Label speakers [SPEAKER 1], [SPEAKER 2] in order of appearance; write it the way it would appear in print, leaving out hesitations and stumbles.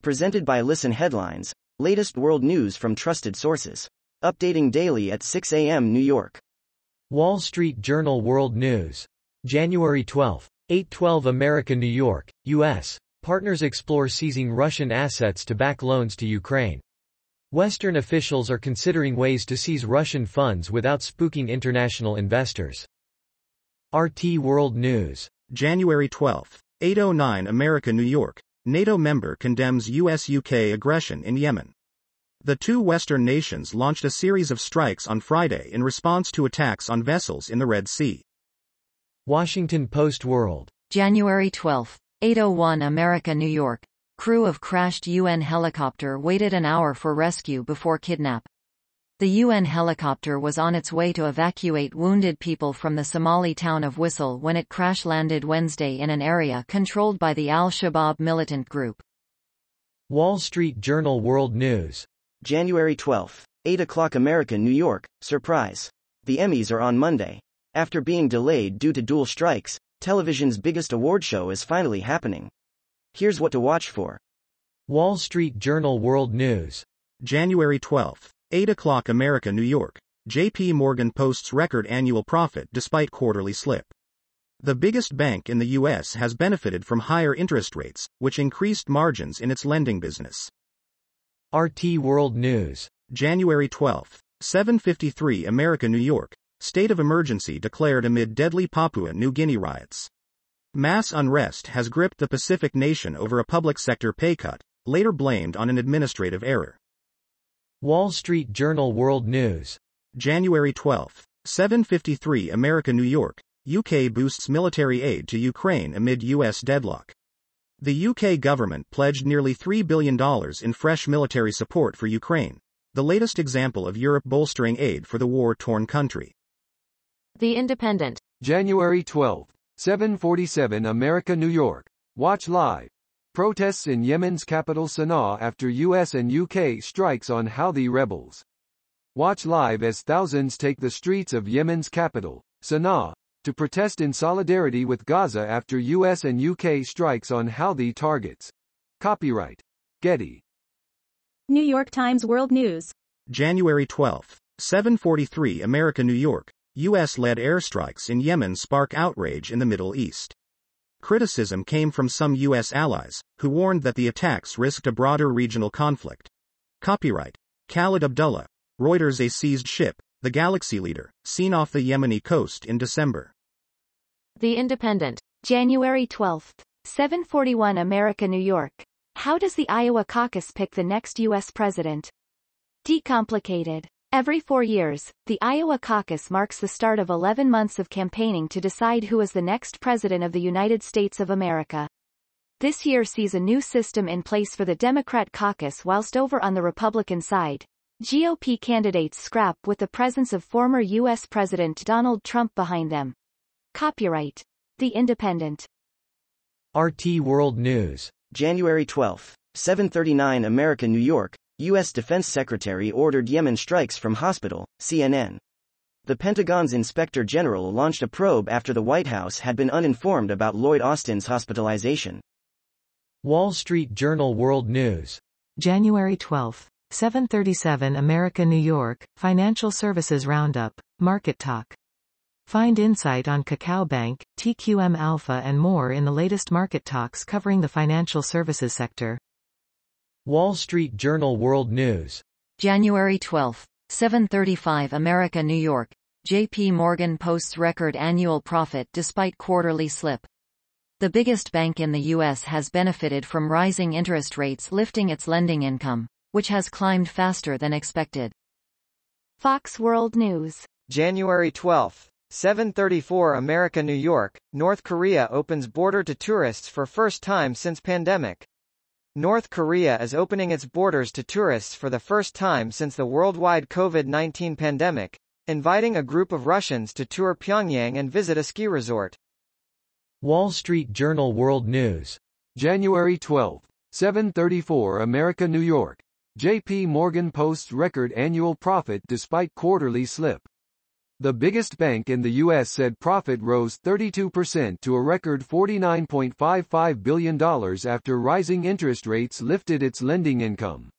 [SPEAKER 1] Presented by Listen Headlines, latest world news from trusted sources. Updating daily at 6 a.m. New York.
[SPEAKER 2] Wall Street Journal World News. January 12. 8:12 America New York, U.S. Partners explore seizing Russian assets to back loans to Ukraine. Western officials are considering ways to seize Russian funds without spooking international investors. RT World News.
[SPEAKER 3] January 12. 8:09 America New York. NATO member condemns US-UK aggression in Yemen. The two Western nations launched a series of strikes on Friday in response to attacks on vessels in the Red Sea.
[SPEAKER 2] Washington Post World.
[SPEAKER 4] January 12. 8:01 America New York. Crew of crashed UN helicopter waited an hour for rescue before kidnap. The UN helicopter was on its way to evacuate wounded people from the Somali town of Whistle when it crash-landed Wednesday in an area controlled by the Al-Shabaab militant group.
[SPEAKER 2] Wall Street Journal World News.
[SPEAKER 1] January 12. 8 o'clock America New York, surprise. The Emmys are on Monday. After being delayed due to dual strikes, television's biggest award show is finally happening. Here's what to watch for.
[SPEAKER 2] Wall Street Journal World News.
[SPEAKER 3] January 12. 8 o'clock America New York. JP Morgan posts record annual profit despite quarterly slip. The biggest bank in the U.S. has benefited from higher interest rates, which increased margins in its lending business.
[SPEAKER 2] RT World News.
[SPEAKER 3] January 12. 7:53 America New York. State of emergency declared amid deadly Papua New Guinea riots. Mass unrest has gripped the Pacific nation over a public sector pay cut, later blamed on an administrative error.
[SPEAKER 2] Wall Street Journal World News.
[SPEAKER 3] January 12. 7:53 America New York. UK boosts military aid to Ukraine amid US deadlock. The UK government pledged nearly $3 billion in fresh military support for Ukraine, the latest example of Europe bolstering aid for the war-torn country.
[SPEAKER 4] The Independent.
[SPEAKER 5] January 12. 7:47 America New York. Watch live. Protests in Yemen's capital Sana'a after US and UK strikes on Houthi rebels. Watch live as thousands take the streets of Yemen's capital, Sana'a, to protest in solidarity with Gaza after US and UK strikes on Houthi targets. Copyright. Getty.
[SPEAKER 6] New York Times World News.
[SPEAKER 3] January 12. 7:43 America New York. US-led airstrikes in Yemen spark outrage in the Middle East. Criticism came from some U.S. allies, who warned that the attacks risked a broader regional conflict. Copyright. Khalid Abdullah. Reuters. A seized ship, the Galaxy Leader, seen off the Yemeni coast in December.
[SPEAKER 4] The Independent.
[SPEAKER 6] January 12. 7:41 America New York. How does the Iowa caucus pick the next U.S. president? Decomplicated. Every 4 years, the Iowa caucus marks the start of 11 months of campaigning to decide who is the next president of the United States of America. This year sees a new system in place for the Democrat caucus, whilst over on the Republican side, GOP candidates scrap with the presence of former U.S. President Donald Trump behind them. Copyright. The Independent.
[SPEAKER 2] RT World News.
[SPEAKER 1] January 12. 7:39 America New York. U.S. Defense Secretary ordered Yemen strikes from hospital, CNN. The Pentagon's Inspector General launched a probe after the White House had been uninformed about Lloyd Austin's hospitalization.
[SPEAKER 2] Wall Street Journal World News.
[SPEAKER 7] January 12. 7:37 America New York. Financial Services Roundup. Market Talk. Find insight on Kakao Bank, TQM Alpha and more in the latest market talks covering the financial services sector.
[SPEAKER 2] Wall Street Journal World News.
[SPEAKER 4] January 12. 7:35 America New York. JP Morgan posts record annual profit despite quarterly slip. The biggest bank in the U.S. has benefited from rising interest rates, lifting its lending income, which has climbed faster than expected.
[SPEAKER 6] Fox World News.
[SPEAKER 8] January 12. 7:34 America New York. North Korea opens border to tourists for first time since pandemic. North Korea is opening its borders to tourists for the first time since the worldwide COVID-19 pandemic, inviting a group of Russians to tour Pyongyang and visit a ski resort.
[SPEAKER 2] Wall Street Journal World News.
[SPEAKER 5] January 12. 7:34 America New York. JP Morgan posts record annual profit despite quarterly slip. The biggest bank in the U.S. said profit rose 32% to a record $49.55 billion after rising interest rates lifted its lending income.